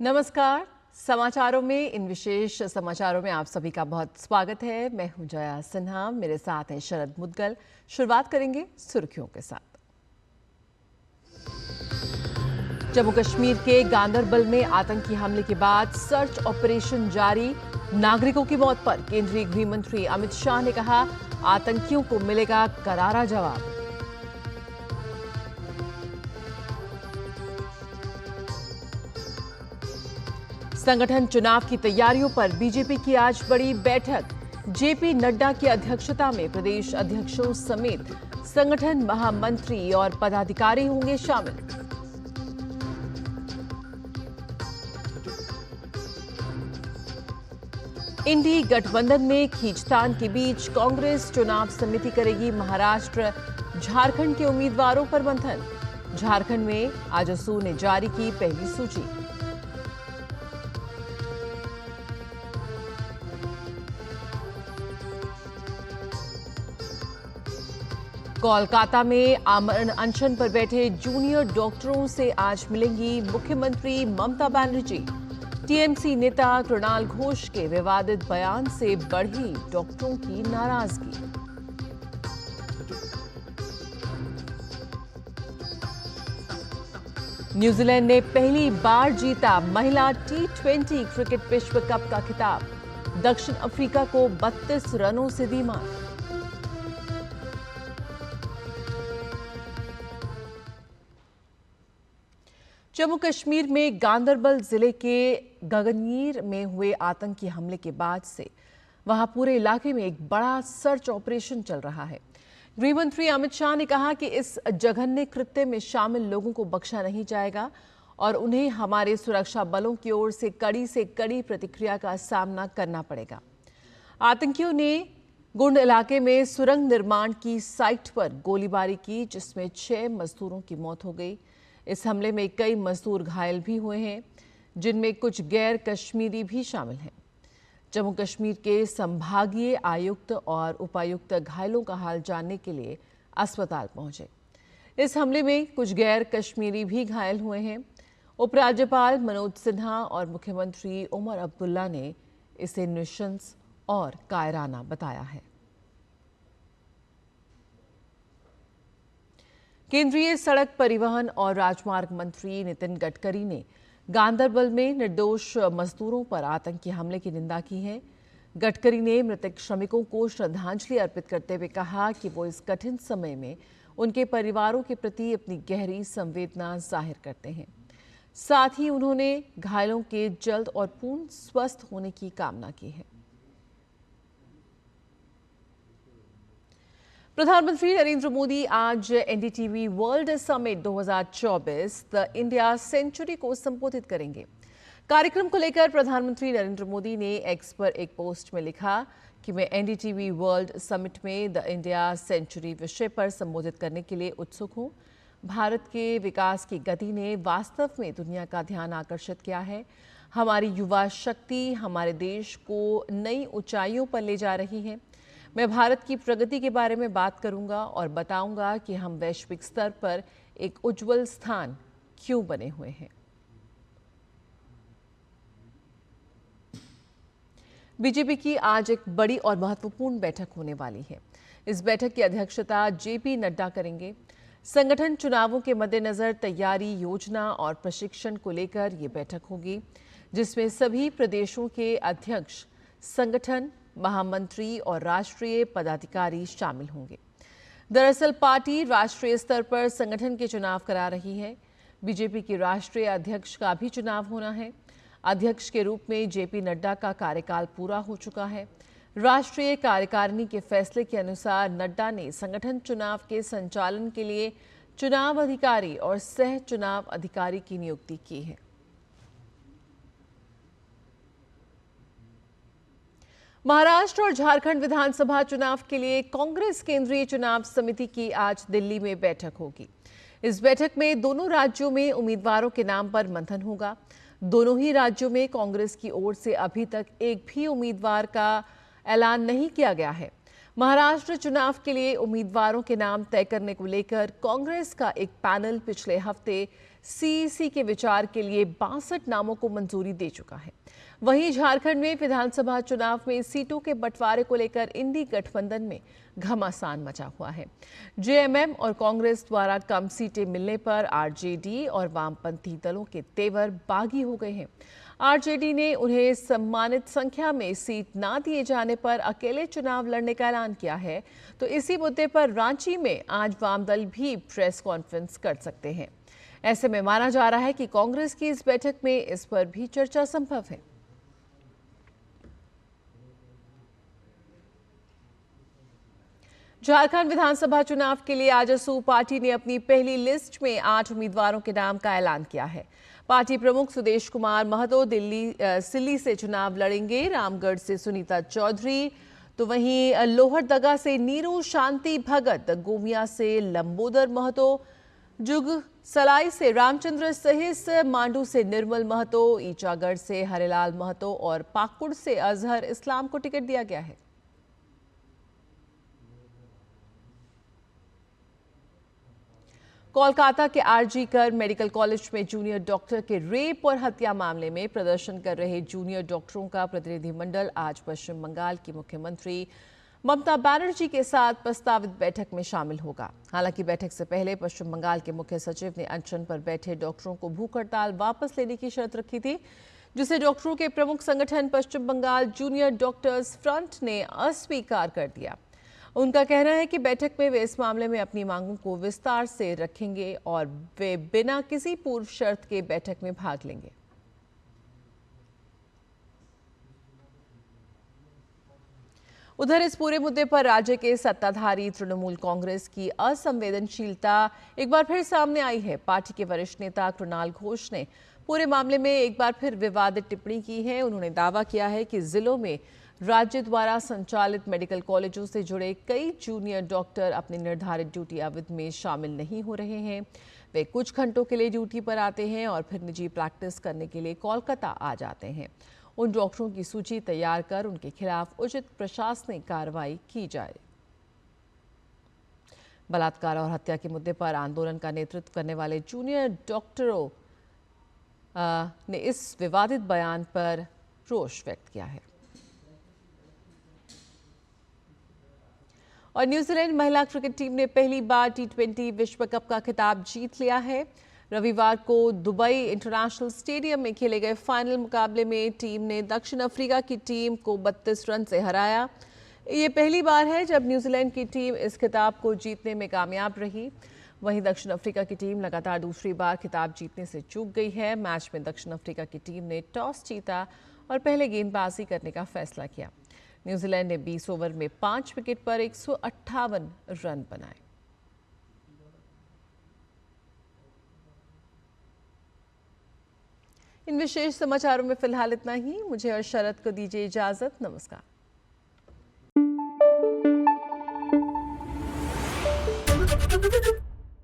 नमस्कार। समाचारों में इन विशेष समाचारों में आप सभी का बहुत स्वागत है। मैं हूं जया सिन्हा, मेरे साथ हैं शरद मुद्गल। शुरुआत करेंगे सुर्खियों के साथ। जम्मू कश्मीर के गांदरबल में आतंकी हमले के बाद सर्च ऑपरेशन जारी। नागरिकों की मौत पर केंद्रीय गृह मंत्री अमित शाह ने कहा, आतंकियों को मिलेगा करारा जवाब। संगठन चुनाव की तैयारियों पर बीजेपी की आज बड़ी बैठक। जेपी नड्डा की अध्यक्षता में प्रदेश अध्यक्षों समेत संगठन महामंत्री और पदाधिकारी होंगे शामिल। इंडी गठबंधन में खींचतान के बीच कांग्रेस चुनाव समिति करेगी महाराष्ट्र झारखंड के उम्मीदवारों पर मंथन। झारखंड में आजसू ने जारी की पहली सूची। कोलकाता में आमरण अनशन पर बैठे जूनियर डॉक्टरों से आज मिलेंगी मुख्यमंत्री ममता बनर्जी। टीएमसी नेता कृणाल घोष के विवादित बयान से बढ़ी डॉक्टरों की नाराजगी। न्यूजीलैंड ने पहली बार जीता महिला T20 क्रिकेट विश्व कप का खिताब। दक्षिण अफ्रीका को 32 रनों से दी मात। जम्मू कश्मीर में गांदरबल जिले के गगनयीर में हुए आतंकी हमले के बाद से वहां पूरे इलाके में एक बड़ा सर्च ऑपरेशन चल रहा है। गृह मंत्री अमित शाह ने कहा कि इस जघन्य कृत्य में शामिल लोगों को बख्शा नहीं जाएगा और उन्हें हमारे सुरक्षा बलों की ओर से कड़ी प्रतिक्रिया का सामना करना पड़ेगा। आतंकियों ने गुंड इलाके में सुरंग निर्माण की साइट पर गोलीबारी की, जिसमें 6 मजदूरों की मौत हो गई। इस हमले में कई मजदूर घायल भी हुए हैं, जिनमें कुछ गैर कश्मीरी भी शामिल हैं। जम्मू कश्मीर के संभागीय आयुक्त और उपायुक्त घायलों का हाल जानने के लिए अस्पताल पहुंचे। इस हमले में कुछ गैर कश्मीरी भी घायल हुए हैं। उपराज्यपाल मनोज सिन्हा और मुख्यमंत्री उमर अब्दुल्ला ने इसे नृशंस और कायराना बताया है। केंद्रीय सड़क परिवहन और राजमार्ग मंत्री नितिन गडकरी ने गांदरबल में निर्दोष मजदूरों पर आतंकी हमले की निंदा की है। गडकरी ने मृतक श्रमिकों को श्रद्धांजलि अर्पित करते हुए कहा कि वो इस कठिन समय में उनके परिवारों के प्रति अपनी गहरी संवेदना जाहिर करते हैं। साथ ही उन्होंने घायलों के जल्द और पूर्ण स्वस्थ होने की कामना की है। प्रधानमंत्री नरेंद्र मोदी आज NDTV world summit 2024 the India century को संबोधित करेंगे। कार्यक्रम को लेकर प्रधानमंत्री नरेंद्र मोदी ने एक्स पर एक पोस्ट में लिखा कि मैं एनडीटीवी वर्ल्ड समिट में द इंडिया सेंचुरी विषय पर संबोधित करने के लिए उत्सुक हूं। भारत के विकास की गति ने वास्तव में दुनिया का ध्यान आकर्षित किया है। हमारी युवा शक्ति हमारे देश को नई ऊंचाइयों पर ले जा रही है। मैं भारत की प्रगति के बारे में बात करूंगा और बताऊंगा कि हम वैश्विक स्तर पर एक उज्जवल स्थान क्यों बने हुए हैं। बीजेपी की आज एक बड़ी और महत्वपूर्ण बैठक होने वाली है। इस बैठक की अध्यक्षता जेपी नड्डा करेंगे। संगठन चुनावों के मद्देनजर तैयारी, योजना और प्रशिक्षण को लेकर ये बैठक होगी, जिसमें सभी प्रदेशों के अध्यक्ष, संगठन महामंत्री और राष्ट्रीय पदाधिकारी शामिल होंगे। दरअसल पार्टी राष्ट्रीय स्तर पर संगठन के चुनाव करा रही है। बीजेपी की राष्ट्रीय अध्यक्ष का भी चुनाव होना है। अध्यक्ष के रूप में जेपी नड्डा का कार्यकाल पूरा हो चुका है। राष्ट्रीय कार्यकारिणी के फैसले के अनुसार नड्डा ने संगठन चुनाव के संचालन के लिए चुनाव अधिकारी और सह चुनाव अधिकारी की नियुक्ति की है। महाराष्ट्र और झारखंड विधानसभा चुनाव के लिए कांग्रेस केंद्रीय चुनाव समिति की आज दिल्ली में बैठक होगी। इस बैठक में दोनों राज्यों में उम्मीदवारों के नाम पर मंथन होगा। दोनों ही राज्यों में कांग्रेस की ओर से अभी तक एक भी उम्मीदवार का ऐलान नहीं किया गया है। महाराष्ट्र चुनाव के लिए उम्मीदवारों के नाम तय करने को लेकर कांग्रेस का एक पैनल पिछले हफ्ते सीईसी के विचार के लिए 62 नामों को मंजूरी दे चुका है। वहीं झारखंड में विधानसभा चुनाव में सीटों के बंटवारे को लेकर इंडी गठबंधन में घमासान मचा हुआ है। जेएमएम और कांग्रेस द्वारा कम सीटें मिलने पर आरजेडी और वामपंथी दलों के तेवर बागी हो गए हैं। आरजेडी ने उन्हें सम्मानित संख्या में सीट ना दिए जाने पर अकेले चुनाव लड़ने का ऐलान किया है। तो इसी मुद्दे पर रांची में आज वाम दल भी प्रेस कॉन्फ्रेंस कर सकते हैं। ऐसे में माना जा रहा है कि कांग्रेस की इस बैठक में इस पर भी चर्चा संभव है। झारखंड विधानसभा चुनाव के लिए आजसू पार्टी ने अपनी पहली लिस्ट में 8 उम्मीदवारों के नाम का ऐलान किया है। पार्टी प्रमुख सुदेश कुमार महतो सिल्ली से चुनाव लड़ेंगे। रामगढ़ से सुनीता चौधरी, तो वहीं लोहरदगा से नीरू शांति भगत, गोमिया से लंबोदर महतो, जुग सलाई से रामचंद्र सहिस, मांडू से निर्मल महतो, ईचागढ़ से हरिलाल महतो और पाकुड़ से अजहर इस्लाम को टिकट दिया गया है। कोलकाता के आरजी कर मेडिकल कॉलेज में जूनियर डॉक्टर के रेप और हत्या मामले में प्रदर्शन कर रहे जूनियर डॉक्टरों का प्रतिनिधिमंडल आज पश्चिम बंगाल की मुख्यमंत्री ममता बनर्जी के साथ प्रस्तावित बैठक में शामिल होगा। हालांकि बैठक से पहले पश्चिम बंगाल के मुख्य सचिव ने अनशन पर बैठे डॉक्टरों को भूख हड़ताल वापस लेने की शर्त रखी थी, जिसे डॉक्टरों के प्रमुख संगठन पश्चिम बंगाल जूनियर डॉक्टर्स फ्रंट ने अस्वीकार कर दिया। उनका कहना है कि बैठक में वे इस मामले में अपनी मांगों को विस्तार से रखेंगे और वे बिना किसी पूर्व शर्त के बैठक में भाग लेंगे। उधर इस पूरे मुद्दे पर राज्य के सत्ताधारी तृणमूल कांग्रेस की असंवेदनशीलता एक बार फिर सामने आई है। पार्टी के वरिष्ठ नेता कृणाल घोष ने पूरे मामले में एक बार फिर विवादित टिप्पणी की है। उन्होंने दावा किया है कि जिलों में राज्य द्वारा संचालित मेडिकल कॉलेजों से जुड़े कई जूनियर डॉक्टर अपनी निर्धारित ड्यूटी अवधि में शामिल नहीं हो रहे हैं। वे कुछ घंटों के लिए ड्यूटी पर आते हैं और फिर निजी प्रैक्टिस करने के लिए कोलकाता आ जाते हैं। उन डॉक्टरों की सूची तैयार कर उनके खिलाफ उचित प्रशासनिक कार्रवाई की जाए। बलात्कार और हत्या के मुद्दे पर आंदोलन का नेतृत्व करने वाले जूनियर डॉक्टरों ने इस विवादित बयान पर रोष व्यक्त किया है। और न्यूजीलैंड महिला क्रिकेट टीम ने पहली बार टी20 विश्व कप का खिताब जीत लिया है। रविवार को दुबई इंटरनेशनल स्टेडियम में खेले गए फाइनल मुकाबले में टीम ने दक्षिण अफ्रीका की टीम को 32 रन से हराया। ये पहली बार है जब न्यूजीलैंड की टीम इस खिताब को जीतने में कामयाब रही। वहीं दक्षिण अफ्रीका की टीम लगातार दूसरी बार खिताब जीतने से चूक गई है। मैच में दक्षिण अफ्रीका की टीम ने टॉस जीता और पहले गेंदबाजी करने का फैसला किया। न्यूजीलैंड ने 20 ओवर में 5 विकेट पर 158 रन बनाए। इन विशेष समाचारों में फिलहाल इतना ही। मुझे और शरद को दीजिए इजाजत। नमस्कार।